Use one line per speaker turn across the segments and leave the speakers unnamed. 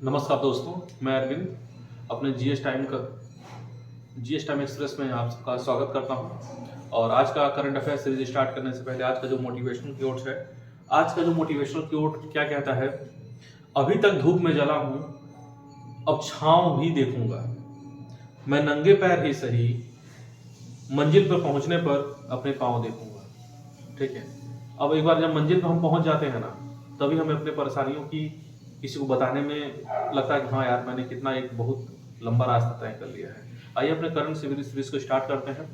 नमस्कार दोस्तों, मैं अरविंद अपने जीएस टाइम एक्सप्रेस में आप सबका स्वागत करता हूं। और आज का करंट अफेयर सीरीज स्टार्ट करने से पहले आज का जो मोटिवेशनल कोट है, आज का जो मोटिवेशनल कोट क्या कहता है? अभी तक धूप में जला हूं, अब छांव भी देखूंगा। मैं नंगे पैर ही सही, मंजिल पर पहुंचने पर अपने पांव देखूंगा। ठीक है, अब एक बार जब मंजिल पर हम पहुंच जाते हैं ना, तभी हमें अपने परेशानियों की किसी को बताने में लगता है कि हाँ यार, मैंने कितना एक बहुत लंबा रास्ता तय कर लिया है। आइए अपने करंट सीरीज को स्टार्ट करते हैं।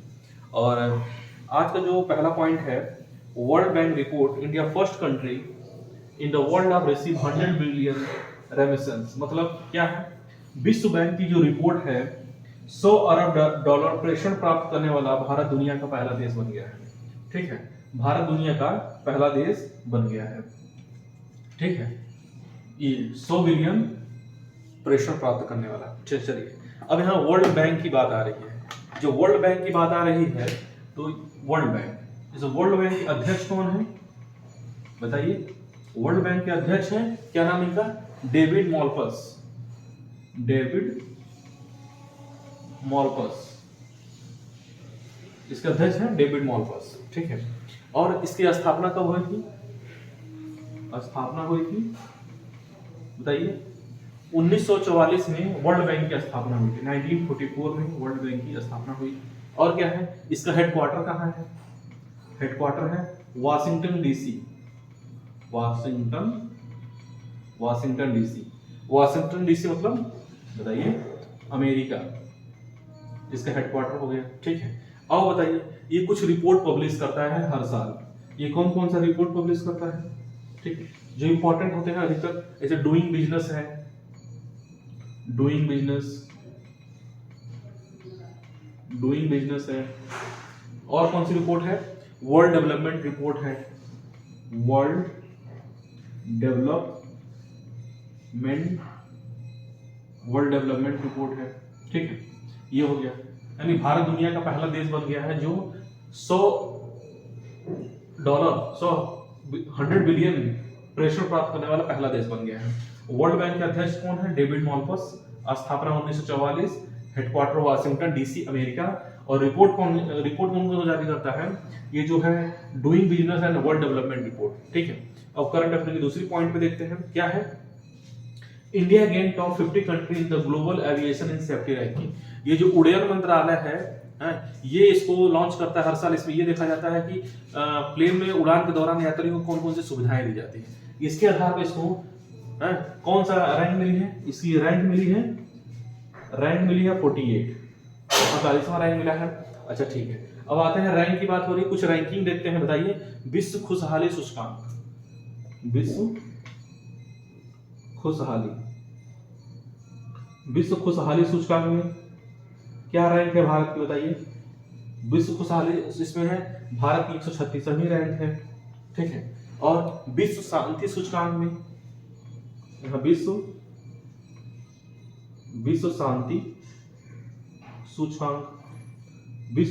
और आज का जो पहला पॉइंट है, World Bank report, India first country in the world of receive 100 billion remittances. मतलब क्या है? विश्व बैंक की जो रिपोर्ट है, 100 अरब डॉलर प्रेषण प्राप्त करने वाला भारत दुनिया का पहला देश बन गया है। ठीक है, भारत दुनिया का पहला देश बन गया है। ठीक है, ये 100 बिलियन प्रेषण प्राप्त करने वाला। चलिए, अब यहाँ वर्ल्ड बैंक की बात आ रही है। जो वर्ल्ड बैंक की बात आ रही है, तो वर्ल्ड बैंक, इस वर्ल्ड बैंक के अध्यक्ष कौन है बताइए? वर्ल्ड बैंक के अध्यक्ष हैं, क्या नाम इनका? डेविड मॉलपस। डेविड मॉलपस इसके अध्यक्ष हैं, डेविड मॉलपस। ठीक है, और इसकी स्थापना कब हुई थी? स्थापना हुई थी बताइए 1944 में वर्ल्ड बैंक की स्थापना हुई थी। 1944 में वर्ल्ड बैंक की स्थापना हुई। और क्या है इसका हेडक्वार्टर? कहाँ है? हेडक्वार्टर है वाशिंगटन डीसी। वाशिंगटन डीसी मतलब बताइए अमेरिका, इसका हेडक्वार्टर हो गया। ठीक है, अब बताइए, ये कुछ रिपोर्ट पब्लिश करता है हर साल। ये कौन कौन सा रिपोर्ट पब्लिश करता है? ठीक है, जो इंपॉर्टेंट होते हैं अधिकतर, जैसे डूइंग बिजनेस है, डूइंग बिजनेस है। और कौन सी रिपोर्ट है? वर्ल्ड डेवलपमेंट रिपोर्ट है, वर्ल्ड डेवलपमेंट रिपोर्ट है। ठीक है, ये हो गया। यानी भारत दुनिया का पहला देश बन गया है जो 100 बिलियन प्रेषण प्राप्त करने वाला पहला देश बन गया है। वर्ल्ड बैंक के अध्यक्ष कौन है? डेविड मॉलपस। स्थापना 1944, हेडक्वार्टर वाशिंगटन डीसी अमेरिका। और रिपोर्ट कौन जारी करता है? ये जो है doing business and world development report. ठीक है, अब करंट अफेयर की दूसरी पॉइंट पे देखते हैं, क्या है? India gain top 50 country in the global aviation in safety ranking. ये जो उड्डयन मंत्रालय है, ये इसको लॉन्च करता है हर साल। इसमें ये देखा जाता है कि प्लेन में उड़ान के दौरान यात्रियों को कौन कौन सी सुविधाएं दी जाती है। इसके आधार पर इसको कौन सा रैंक मिली है? इसकी रैंक मिली है 48, 45वां रैंक मिला है। अच्छा ठीक है, अब आते हैं रैंक की बात हो रही है, कुछ रैंकिंग देखते हैं। बताइए, विश्व खुशहाली सूचकांक, विश्व खुशहाली सूचकांक में क्या रैंक है भारत की? बताइए, विश्व खुशहाली इसमें है भारत की 136वीं रैंक है। ठीक है, और विश्व शांति सूचकांक में, विश्व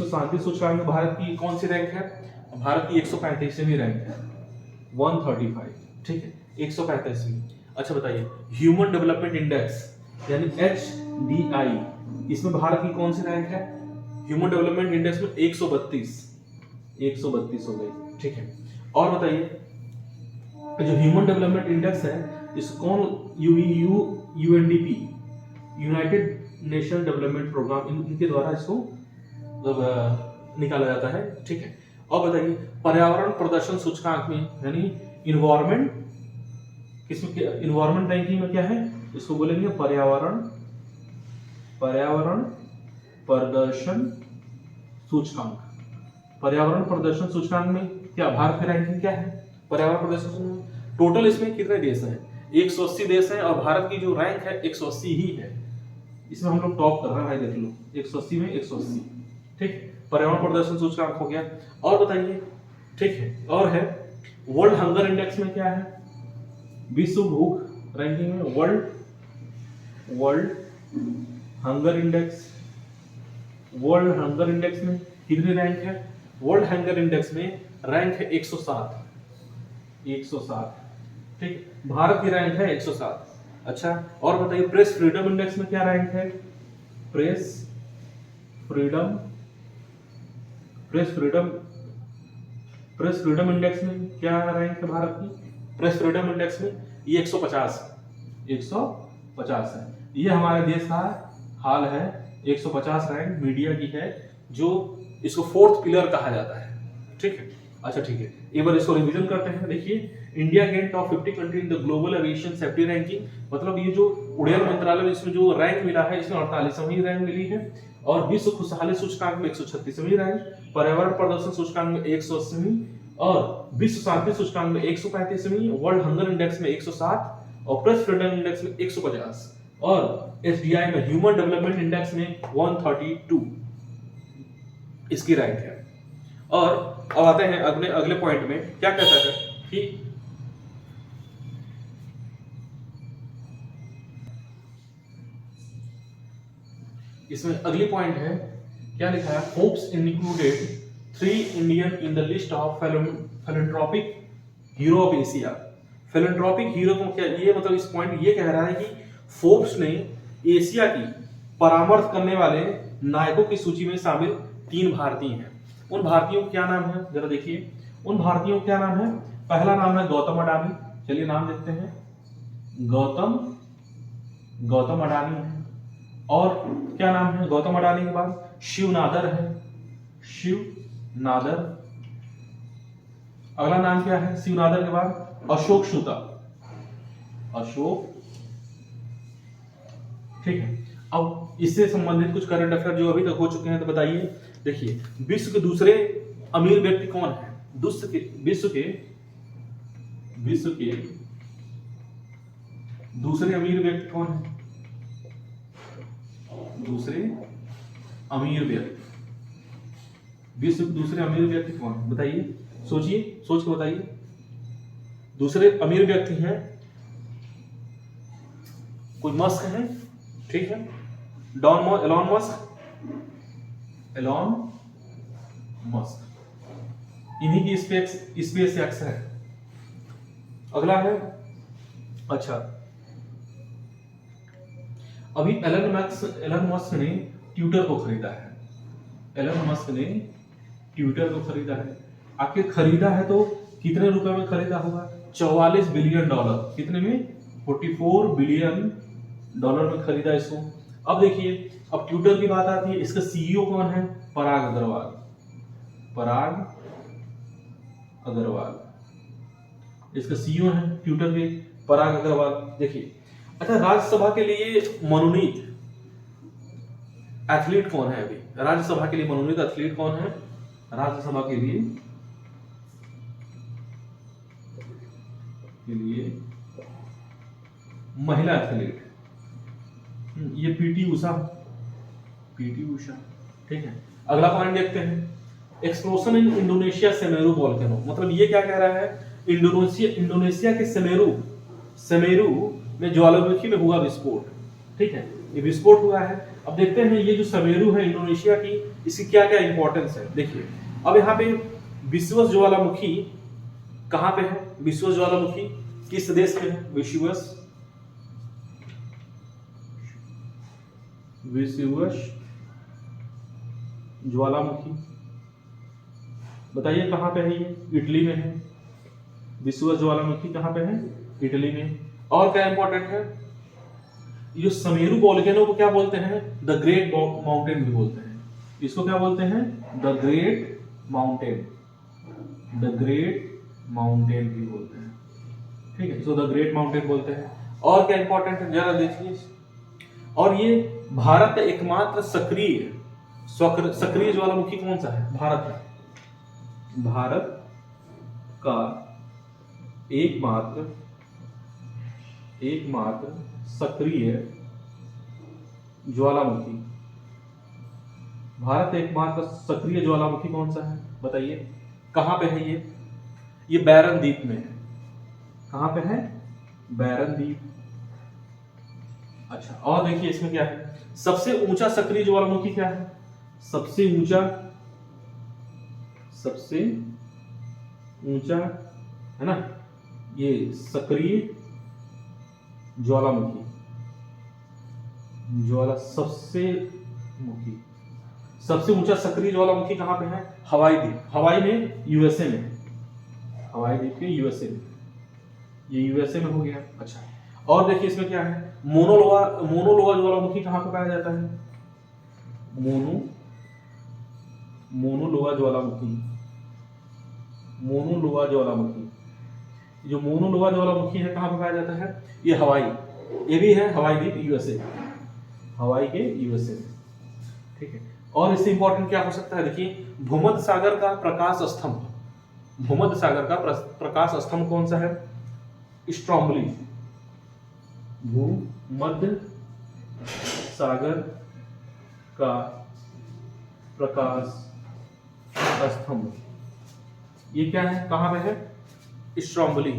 शांति सूचकांक में भारत की कौन सी रैंक है? भारत की 135वीं रैंक है, 135। ठीक है, 135वीं। अच्छा बताइए, ह्यूमन डेवलपमेंट इंडेक्स यानी HDI, इसमें भारत की कौन सी रैंक है? ह्यूमन डेवलपमेंट इंडेक्स में 132 हो गई। ठीक है, और बताइए, जो ह्यूमन डेवलपमेंट इंडेक्स है, इसको कौन UNDP, United Nation Development Programme, इनके द्वारा इसको निकाला जाता है। ठीक है, और बताइए, पर्यावरण प्रदर्शन सूचकांक में यानी इन्वायरमेंट, किसमें इन्वायरमेंट रैंकिंग में क्या है? इसको बोलेंगे पर्यावरण प्रदर्शन सूचकांक। पर्यावरण प्रदर्शन सूचकांक में क्या भारत की रैंकिंग क्या है? पर्यावरण प्रदर्शन टोटल इसमें कितने देश हैं? 180 देश हैं, और भारत की जो रैंक है 180 ही है। इसमें हम लोग टॉप कर रहे हैं भाई, देख लो 180 में 180। ठीक, पर्यावरण प्रदर्शन सूचकांक हो गया। और बताइए, ठीक है, और है वर्ल्ड हंगर इंडेक्स में क्या है? विश्व भूख रैंकिंग में वर्ल्ड हंगर इंडेक्स में कितनी रैंक है? वर्ल्ड हंगर इंडेक्स में रैंक है 107। ठीक, भारत की रैंक है 107। अच्छा, और बताइए प्रेस फ्रीडम इंडेक्स में क्या रैंक है? Press freedom press freedom press freedom index में क्या रैंक है भारत की? प्रेस फ्रीडम इंडेक्स में ये 150 है। ये हमारे देश का हाल है, 150 रैंक मीडिया की है, जो इसको फोर्थ पिलर कहा जाता है। ठीक है, अच्छा ठीक है, एक बार इसको रिवीजन करते हैं। देखिए, India gain top 50 country in the global aviation safety ranking, मतलब ये जो उड़ान मंत्रालय में इसमें जो रैंक मिला है, इसमें 48वीं रैंक मिली है। और विश्व खुशहाली सूचकांक में 136वीं रैंक, पर्यावरण प्रदर्शन सूचकांक में 180वीं, और विश्व शांति सूचकांक में 135वीं, वर्ल्ड हंगर इंडेक्स में 107 और प्रेस फ्रीडम इंडेक्स में 150 और एसडीआई में ह्यूमन डेवलपमेंट इंडेक्स में 132 इसकी रैंक है। और अब आते हैं अगले पॉइंट में, क्या कहता है कि इसमें अगली पॉइंट है, क्या लिखा है? Forbes included 3 Indian in the list of philanthropic hero of Asia. philanthropic hero को क्या, ये मतलब इस पॉइंट ये कह रहा है कि फोर्ब्स ने एशिया की परामर्श करने वाले नायकों की सूची में शामिल 3 भारतीय हैं। उन भारतीयों को क्या नाम है, जरा देखिए। उन भारतीयों को क्या नाम है? पहला नाम है गौतम अडानी, चलिए नाम देखते हैं। गौतम अडानी है। और क्या नाम है गौतम अडानी के बाद? शिव नादर है, शिव नादर। अगला नाम क्या है शिव नादर के बाद? अशोक शुक्ला, अशोक। ठीक है, अब इससे संबंधित कुछ करंट अफेयर जो अभी तक हो चुके हैं तो बताइए। देखिए, विश्व के दूसरे अमीर व्यक्ति कौन है? विश्व के दूसरे अमीर व्यक्ति कौन है? दूसरे अमीर व्यक्ति, विश्व के दूसरे अमीर व्यक्ति कौन है? बताइए, सोचिए, सोच के बताइए। दूसरे अमीर व्यक्ति हैं, कोई मस्क है, ठीक है, एलॉन मस्क, इन्हीं की स्पेस एक्स है। अगला है, अच्छा, अभी एलन मस्क ने ट्विटर को खरीदा है। एलन मस्क ने ट्विटर को खरीदा है। आखिर खरीदा है तो कितने रुपए में खरीदा होगा? 44 बिलियन डॉलर। कितने में? 44 बिलियन डॉलर में खरीदा इसको। अब देखिए, अब ट्विटर की बात आती है, इसका सीईओ कौन है? पराग अग्रवाल इसका सीईओ है ट्विटर के, पराग अग्रवाल। देखिए, अच्छा, राज्यसभा के लिए मनोनीत एथलीट कौन है? अभी राज्यसभा के लिए मनोनीत एथलीट कौन है? राज्यसभा के लिए महिला एथलीट, ये पीटी उषा। ठीक है, अगला पॉइंट देखते हैं। Explosion in Indonesia Semeru volcano, मतलब ये क्या कह रहा है? इंडोनेशिया के सेमेरू में ज्वालामुखी में हुआ विस्फोट। ठीक है, ये विस्फोट हुआ है। अब देखते हैं ये जो सेमेरू है इंडोनेशिया की, इसकी क्या क्या इंपॉर्टेंस है। देखिए, अब यहाँ पे विश्व ज्वालामुखी कहाँ पे है? विश्व ज्वालामुखी किस देश में है? विश्व ज्वालामुखी, बताइए कहाँ पे है? ये इटली में है। विश्व ज्वालामुखी कहाँ पे है? इटली में। और क्या इंपॉर्टेंट है? ये समेरू वोल्केनो को क्या बोलते हैं? द ग्रेट माउंटेन भी बोलते हैं। इसको क्या बोलते हैं? द ग्रेट माउंटेन भी बोलते हैं। ठीक है, इसको द ग्रेट माउंटेन बोलते हैं। और क्या इंपॉर्टेंट है, जरा देखिए। और ये भारत का एकमात्र सक्रिय ज्वालामुखी कौन सा है? भारत का एकमात्र सक्रिय ज्वालामुखी, भारत एकमात्र सक्रिय ज्वालामुखी कौन सा है? बताइए, कहां पे है ये बैरन द्वीप में है। कहां पे है? बैरन द्वीप। अच्छा, और देखिए इसमें क्या है? सबसे ऊंचा सक्रिय ज्वालामुखी क्या है? सबसे ऊंचा है ना, ये सक्रिय ज्वालामुखी, सबसे मुखी, सबसे ऊंचा सक्रिय ज्वालामुखी कहाँ पे है? हवाई द्वीप, हवाई में यूएसए में, हवाई द्वीप के यूएसए में, ये यूएसए में हो गया। अच्छा, और देखिए इसमें क्या है, मोनोलोवा ज्वालामुखी कहाँ पे पाया जाता है? मोनोलोवा ज्वालामुखी, जो मोनोलोवा ज्वालामुखी है कहाँ पे पाया जाता है? ये हवाई, ये भी है हवाई द्वीप यूएसए, हवाई के यूएसए में, ठीक है। और इससे इंपॉर्टेंट क्या हो सकता है? देखिए, भूमध्य सागर का प्रकाश स्तंभ, भूमध्य सागर का प्रकाश स्तंभ कौन सा है? स्ट्रोम्बली, भूमध्य सागर का प्रकाश स्तंभ, ये क्या है, कहां पे है? स्ट्रोम्बली,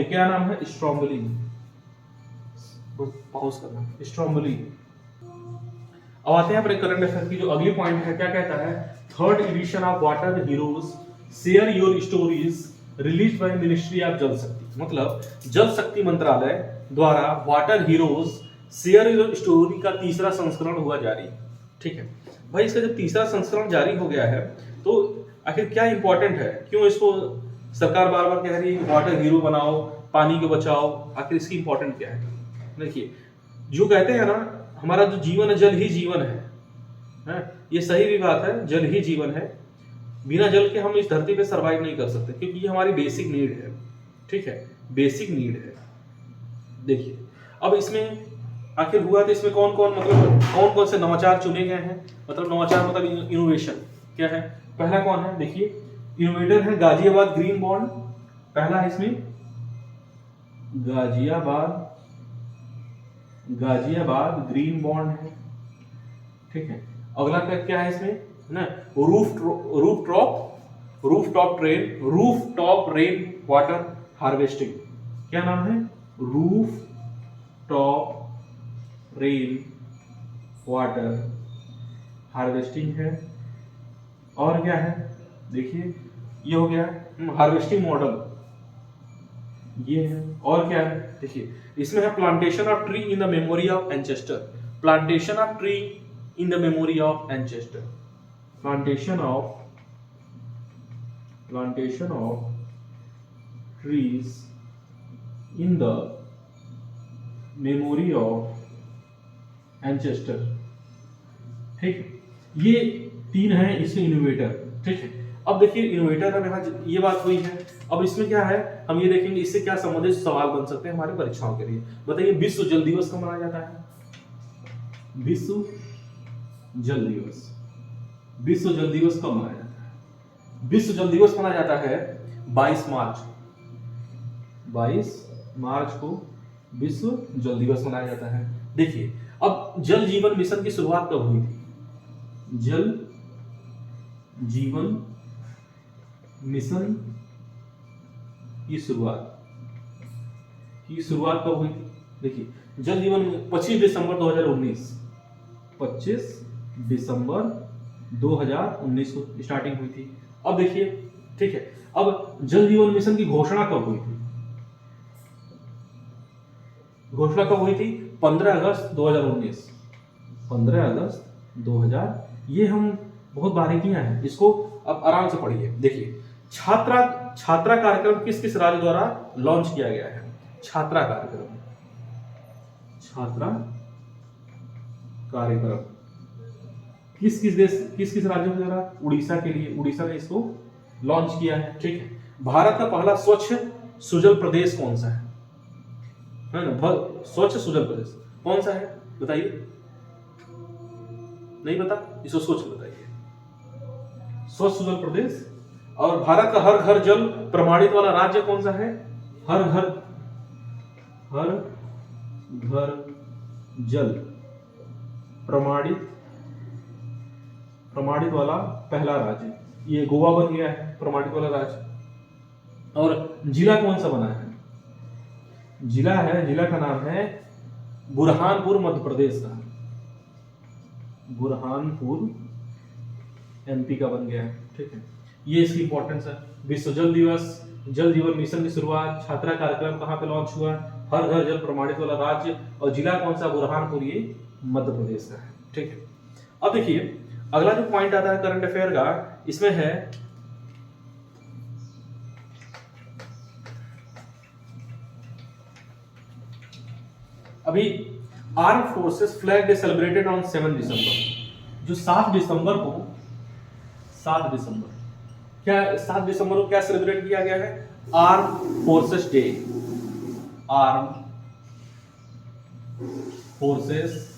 क्या नाम है? स्ट्रोम्बली, पॉज करना, स्ट्रोम्बली। अब आते हैं अपने करंट अफेयर की जो अगली पॉइंट है, क्या कहता है? Third edition of water heroes share your stories release by ministry of जल शक्ति, मतलब जल शक्ति मंत्रालय द्वारा water heroes share your story का तीसरा संस्करण हुआ जारी, ठीक है। भाई इसका जब तीसरा संस्करण जारी हो गया है तो आखिर क्या इंपॉर्टेंट है, क्यों इसको सरकार बार बार कह रही है कि वाटर हीरो बनाओ, पानी को बचाओ, आखिर इसकी इंपॉर्टेंट क्या है? देखिए, जो कहते हैं ना, हमारा जो जीवन है जल ही जीवन है? ये सही भी बात है, जल ही जीवन है, बिना जल के हम इस धरती पे सरवाइव नहीं कर सकते, क्योंकि ये हमारी बेसिक नीड है, ठीक है, बेसिक नीड है। देखिए, अब इसमें आखिर हुआ तो इसमें कौन कौन से नवाचार चुने गए हैं? मतलब नवाचार मतलब इनोवेशन क्या है? पहला कौन है? देखिए, इनोवेटर है गाजियाबाद ग्रीन बॉन्ड, पहला है इसमें गाजियाबाद ग्रीन बॉन्ड है, ठीक है। अगला क्या है इसमें, है ना, roof top rain water harvesting, क्या नाम है? Roof top rain water harvesting है। और क्या है? देखिए, ये हो गया हार्वेस्टिंग मॉडल, ये है। और क्या है? देखिए, इसमें है plantation of tree in the memory of ancestor, plantation of tree in the memory of ancestor, plantation of trees in the memory of ancestor, ठीक। ये तीन है इसके इनोवेटर, ठीक है। अब देखिए, इनोवेटर अब यहाँ ये बात हुई है, अब इसमें क्या है, हम ये देखेंगे इससे क्या संबंधित सवाल बन सकते हैं हमारी परीक्षाओं के लिए। बताइए, विश्व जल दिवस कब मनाया जाता है? विश्व जल दिवस कब मनाया जाता है? विश्व जल दिवस मनाया जाता है 22 मार्च को विश्व जल दिवस मनाया जाता है। देखिए, अब जल जीवन मिशन की शुरुआत कब हुई थी? जल जीवन मिशन की शुरुआत कब हुई थी? देखिए, जल जीवन 25 दिसंबर 2019 को स्टार्टिंग हुई थी। अब देखिए, ठीक है, अब जल जीवन मिशन की घोषणा कब हुई थी? 15 अगस्त 2019, 15 अगस्त 2000। ये हम बहुत बारीकियां हैं, इसको अब आराम से पढ़िए। देखिए, छात्रा कार्यक्रम किस राज्य द्वारा लॉन्च किया गया है? छात्रा कार्यक्रम किस राज्यों के द्वारा? उड़ीसा के लिए, उड़ीसा ने इसको लॉन्च किया है, ठीक है। भारत का पहला स्वच्छ सुजल प्रदेश कौन सा है ना? स्वच्छ सुजल प्रदेश कौन सा है, बताइए। नहीं पता? इसको सोच बताइए, स्वच्छ सुजल प्रदेश। और भारत का हर घर जल प्रमाणित वाला राज्य कौन सा है? हर घर जल प्रमाणित वाला पहला राज्य, ये गोवा बन गया है प्रमाणित वाला राज्य। और जिला कौन सा बना है? जिला का नाम है बुरहानपुर, मध्य प्रदेश का, बुरहानपुर एमपी का बन गया है, ठीक है। ये इसकी इंपॉर्टेंस है। विश्व जल दिवस जल जीवन मिशन की शुरुआत, छात्रा कार्यक्रम कहाँ पे लॉन्च हुआ, हर घर जल प्रमाणित वाला राज्य, और जिला कौन सा, बुरहानपुर, ये मध्य प्रदेश का है। ठीक है, अब देखिए अगला जो पॉइंट आता है करंट अफेयर का, इसमें है अभी arm forces flag day celebrated on 7 दिसंबर। जो 7 दिसंबर को 7 दिसंबर क्या 7 दिसंबर को क्या सेलिब्रेट किया गया है, arm forces day. Arm forces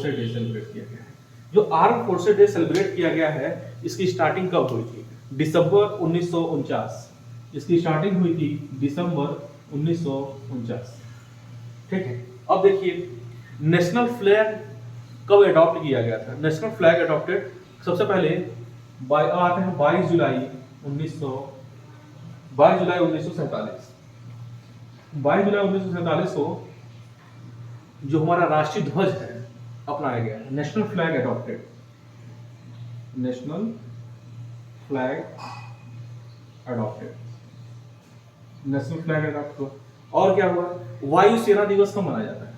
day celebrate किया गया है। जो आर्म फोर्सेस डे सेलिब्रेट किया गया है, इसकी स्टार्टिंग कब हुई थी, दिसंबर 1949। इसकी स्टार्टिंग हुई थी दिसंबर 1949। ठीक है, अब देखिए नेशनल फ्लैग कब अडॉप्ट किया गया था। नेशनल फ्लैग अडॉप्टेड सबसे पहले आते हैं 22 जुलाई 1947। 22 जुलाई 1947 को जो हमारा राष्ट्रीय ध्वज है अपनाया गया है। National flag adopted, national flag adopted, national flag adopt हुआ। और क्या हुआ, वायु सेना दिवस कब मनाया जाता है,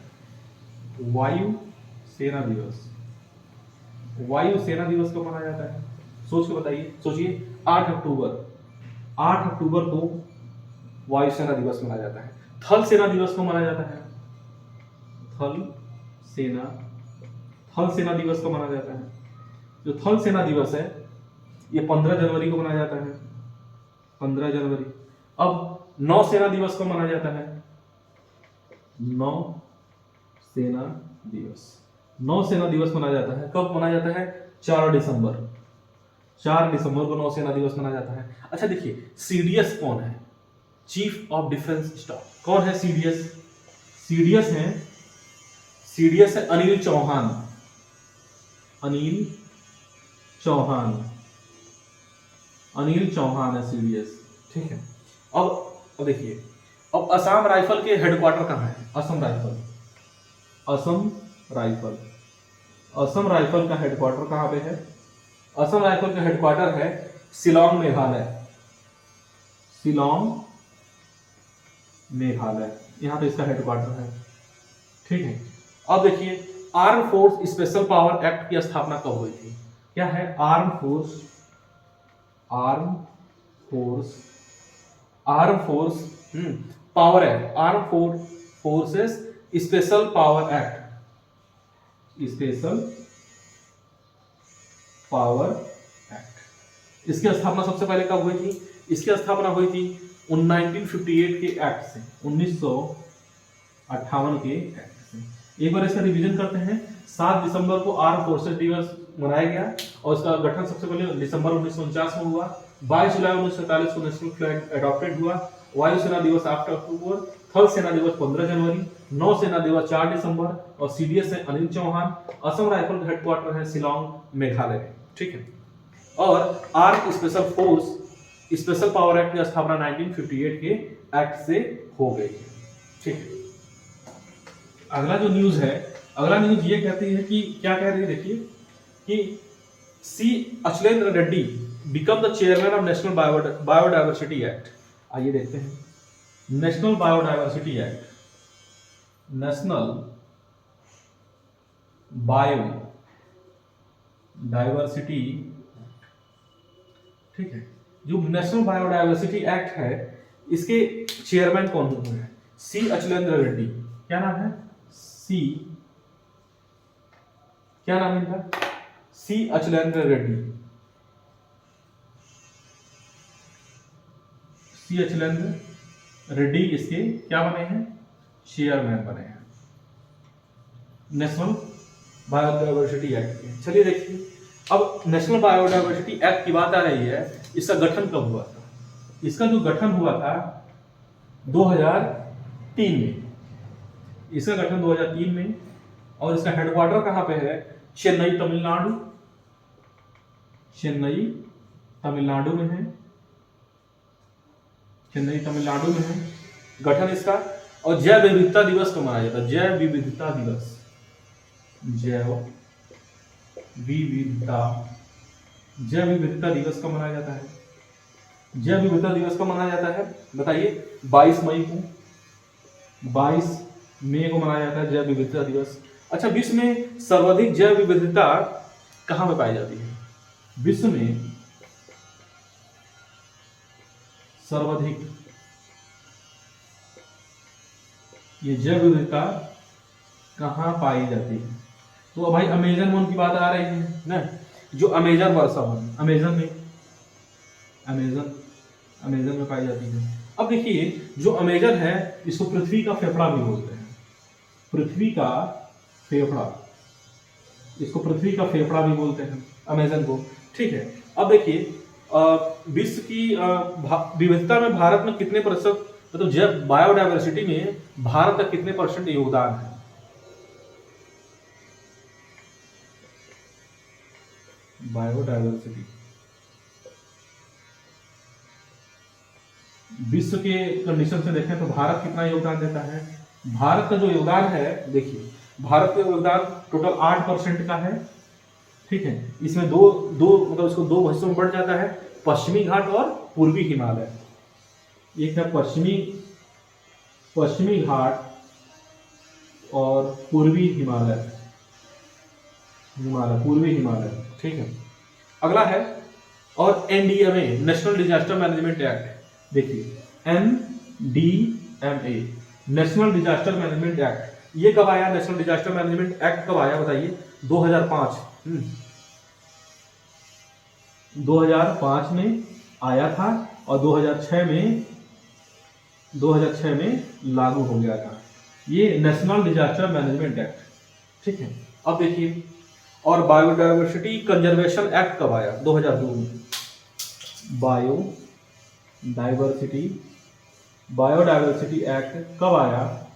वायु सेना दिवस, वायु सेना दिवस कब मनाया जाता है, सोच के बताइए, सोचिए। 8 अक्टूबर को वायु सेना दिवस मनाया जाता है। थल सेना दिवस को मनाया जाता है, थल सेना दिवस को मनाया जाता है। जो थल सेना दिवस है ये 15 जनवरी को मनाया जाता है, 15 जनवरी। अब नौ सेना दिवस को मनाया जाता है, नौ सेना दिवस मनाया जाता है। कब मनाया जाता है, 4 दिसंबर को नौ सेना दिवस मनाया जाता है। अच्छा देखिए सीडीएस कौन है, चीफ ऑफ डिफेंस स्टाफ कौन है, सीडीएस है अनिल चौहान है सीडीएस। ठीक है, अब देखिए अब असम राइफल के हेडक्वार्टर कहाँ है, असम राइफल का हेडक्वार्टर कहाँ पे है, असम राइफल का हेडक्वार्टर है शिलांग मेघालय, यहाँ पे इसका हेडक्वार्टर है। ठीक है, अब देखिए arm force special power act की स्थापना कब हुई थी, क्या है, arm force power act, arm forces special power act, इसकी स्थापना सबसे पहले कब हुई थी, इसकी स्थापना हुई थी 1958 के एक्ट से, 1958 के एक्ट से। एक बार इसका रिवीजन करते हैं। 7 दिसंबर को आर्म फोर्सेस दिवस मनाया गया और इसका गठन सबसे पहले दिसंबर 1949 में हुआ। 22 जुलाई 1947 को नेशनल फ्लैग अडॉप्टेड हुआ। वायु सेना दिवस 8 अक्टूबर, थल सेना दिवस 15 जनवरी, नौ सेना दिवस 4 दिसंबर, और सीडीएस है अनिल चौहान। असम राइफल का हेडक्वार्टर है शिलांग मेघालय में। ठीक है, और आर्म स्पेशल पावर एक्ट की स्थापना 1958 के एक्ट से हो गई है। ठीक है, अगला जो न्यूज है, अगला न्यूज ये कहती है कि क्या कह रही है, देखिए कि C Achalendra Reddy become the chairman of National Biodiversity Act. आइए देखते हैं, National Biodiversity Act, National Biodiversity, ठीक है, जो नेशनल बायोडायवर्सिटी एक्ट है इसके चेयरमैन कौन है, सी अचलेंद्र रेड्डी। क्या नाम है, क्या नाम है इनका, सी अचलेंद्र रेड्डी। सी अचलेंद्र रेड्डी इसके क्या बने हैं, चेयरमैन बने हैं नेशनल बायोडायवर्सिटी एक्ट के। चलिए देखिए, अब नेशनल बायोडायवर्सिटी एक्ट की बात आ रही है, इसका गठन कब हुआ था, इसका जो गठन हुआ था 2003 में, इसका गठन 2003 में, और इसका हेडक्वार्टर कहां पे है, चेन्नई तमिलनाडु में है, चेन्नई तमिलनाडु में है गठन इसका। और जैव विविधता दिवस कब मनाया जाता है, जैव विविधता दिवस कब मनाया जाता है, जैव विविधता दिवस कब मनाया जाता है बताइए? 22 मई को, 22 मई को मनाया जाता है जैव विविधता दिवस। अच्छा, विश्व में सर्वाधिक जैव विविधता कहाँ पे पाई जाती है? विश्व में सर्वाधिक ये जैव विविधता कहाँ पाई जाती है? तो भाई अमेजन वन की बात आ रही है ना, जो अमेजन वर्षा वन, अमेजन में पाई जाती है। अब देखिए, जो अमेजन है इसको पृथ्वी का फेफड़ा भी बोलते हैं, पृथ्वी का फेफड़ा, इसको पृथ्वी का फेफड़ा भी बोलते हैं अमेजन को, ठीक है। अब देखिए, विश्व की विविधता में भारत में कितने प्रतिशत, मतलब जब बायोडायवर्सिटी में भारत का कितने परसेंट योगदान है? बायोडायवर्सिटी विश्व के कंडीशन से देखें तो भारत कितना योगदान देता है? भारत का जो योगदान है, देखिए भारत का योगदान टोटल 8% का है, ठीक है। इसमें दो मतलब इसको दो हिस्सों में बढ़ जाता है, पश्चिमी घाट और पूर्वी हिमालय। एक है पश्चिमी घाट और पूर्वी हिमालय, पूर्वी हिमालय, ठीक है। अगला है और NDMA, National Disaster Management Act. देखिए NDMA, National Disaster Management Act, ये कब आया? नेशनल डिजास्टर मैनेजमेंट एक्ट कब आया बताइए? 2005 2005 में आया था और 2006 में लागू हो गया था ये नेशनल डिजास्टर मैनेजमेंट एक्ट, ठीक है। अब देखिए, और बायोडायवर्सिटी कंजर्वेशन एक्ट कब आया? 2002 में। बायोडायवर्सिटी एक्ट कब आया?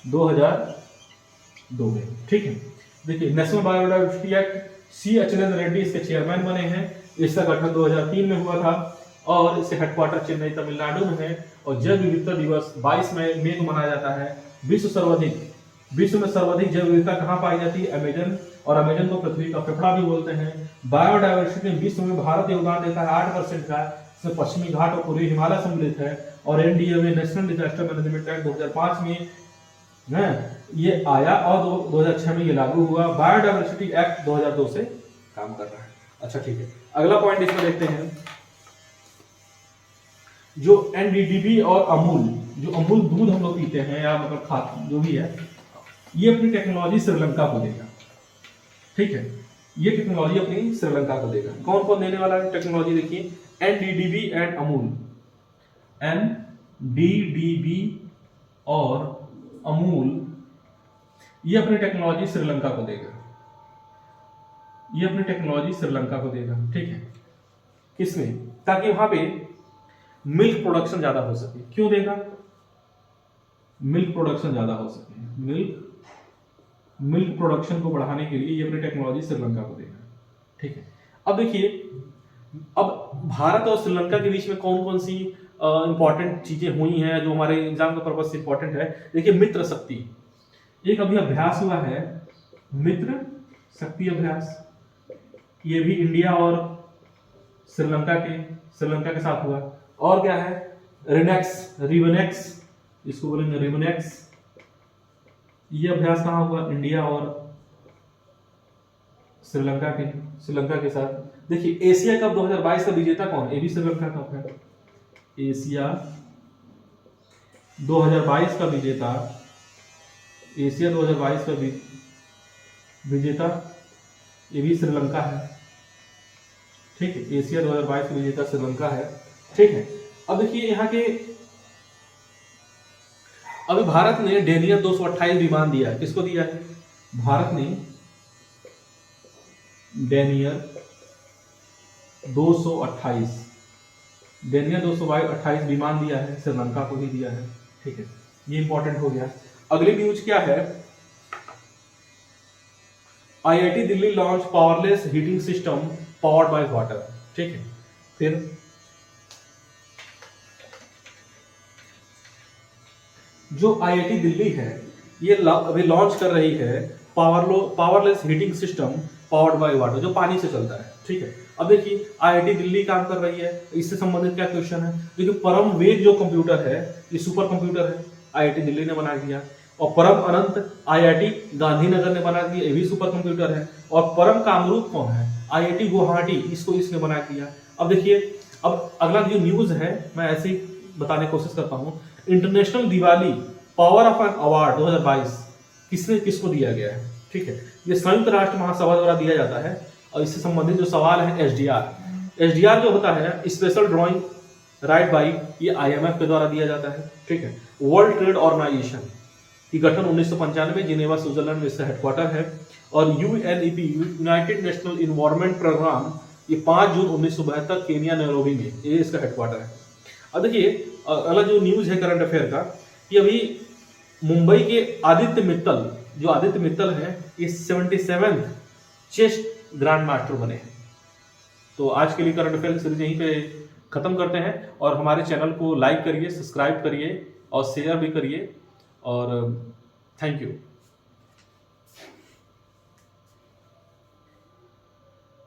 2002 में, ठीक है। देखिए, national Biodiversity act C.H. Reddy इसके चेयरमैन बने हैं। इसका गठन 2003 में हुआ था और इसके हेडक्वार्टर चेन्नई तमिलनाडु में है। और जैव विविधता दिवस 22 मई को मनाया जाता है। विश्व में सर्वाधिक जैव विविधता कहाँ पाई जाती है? अमेजन, और अमेजन को पृथ्वी का फेफड़ा भी बोलते हैं। बायोडायवर्सिटी में विश्व में भारत योगदान देता है 8% का, इसमें पश्चिमी घाट और पूर्वी हिमालय सम्मिलित है। और NDMA, National Disaster Management act 2005 में ये आया और 2006 में ये लागू हुआ। बायोडायवर्सिटी एक्ट 2002 से काम कर रहा है। अच्छा, ठीक है। अगला पॉइंट इसमें देखते हैं, जो एनडीडीबी और अमूल, जो अमूल दूध हम लोग पीते हैं या मतलब खाते जो भी है, ये अपनी टेक्नोलॉजी श्रीलंका को देगा, ठीक है। ये टेक्नोलॉजी अपनी श्रीलंका को देगा। कौन कौन देने वाला है टेक्नोलॉजी? देखिए, एनडीडीबी एंड अमूल, एनडीडीबी और अमूल, ये अपनी टेक्नोलॉजी श्रीलंका को देगा, ये अपनी टेक्नोलॉजी श्रीलंका को देगा, ठीक है। किसमें? ताकि वहां पे मिल्क प्रोडक्शन ज्यादा हो सके। क्यों देगा? मिल्क प्रोडक्शन ज्यादा हो सके, मिल्क प्रोडक्शन को बढ़ाने के लिए ये अपनी टेक्नोलॉजी श्रीलंका को देगा, ठीक है। अब देखिए, अब भारत और श्रीलंका के बीच में कौन कौन सी इंपॉर्टेंट चीजें हुई हैं जो हमारे एग्जाम के पर्पज से इंपॉर्टेंट है। देखिए, मित्र शक्ति, एक अभी अभ्यास हुआ है, मित्र शक्ति अभ्यास, ये भी इंडिया और श्रीलंका के साथ हुआ। और क्या है? रिवनेक्स, इसको बोलेंगे रिवनेक्स, ये अभ्यास कहाँ हुआ? इंडिया और श्रीलंका के साथ। देखिए, एशिया कप 2022 का विजेता कौन? ये भी श्रीलंका कप है। एशिया 2022 का विजेता, एशिया 2022 का विजेता ये भी श्रीलंका है, ठीक है। एशिया 2022 का विजेता श्रीलंका है, ठीक है। अब देखिए यहाँ के, अभी भारत ने डेनियर 228 विमान दिया है। किसको दिया है? भारत ने डेनियर 228 विमान दिया है, श्रीलंका को भी दिया है, ठीक है। ये इंपॉर्टेंट हो गया। अगली न्यूज क्या है? IIT Delhi launch powerless heating system powered by water, ठीक है। फिर जो आईआईटी दिल्ली है ये अभी लॉन्च कर रही है powerless heating system powered by water, जो पानी से चलता है, ठीक है। अब देखिए आईआईटी दिल्ली काम कर रही है, इससे संबंधित क्या क्वेश्चन है। देखिए परम वेग जो कंप्यूटर है ये सुपर कंप्यूटर है, आईआईटी दिल्ली ने बना दिया। और परम अनंत आईआईटी गांधीनगर ने बना दिया, ये भी सुपर कंप्यूटर है। और परम कामरूप कौन है, आईआईटी गुवाहाटी, इसको इसने बना दिया। अब देखिए अब अगला जो न्यूज है मैं ऐसे ही बताने की कोशिश करता हूँ। International Diwali power of an award 2022 किसको दिया गया है, ठीक है। ये संयुक्त राष्ट्र महासभा द्वारा दिया जाता है। और इससे संबंधित जो सवाल है एसडीआर जो होता है स्पेशल ड्राइंग राइट बाई, ये आईएमएफ के द्वारा दिया जाता है, ठीक है। वर्ल्ड ट्रेड ऑर्गेनाइजेशन की गठन 1995 जिनेवा स्विट्जरलैंड में इसका हेडक्वार्टर है। और UNEP United National Environment Programme ये 5 जून 1972 केनिया नैरोबी में, ये इसका हेडक्वार्टर है। अब देखिए अगला जो न्यूज है करंट अफेयर का, कि अभी मुंबई के आदित्य मित्तल है ये 77th चेस ग्रैंड मास्टर बने हैं। तो आज के लिए करंट अफेयर की सीरीज यहीं पे खत्म करते हैं। और हमारे चैनल को लाइक करिए, सब्सक्राइब करिए और शेयर भी करिए। और थैंक यू।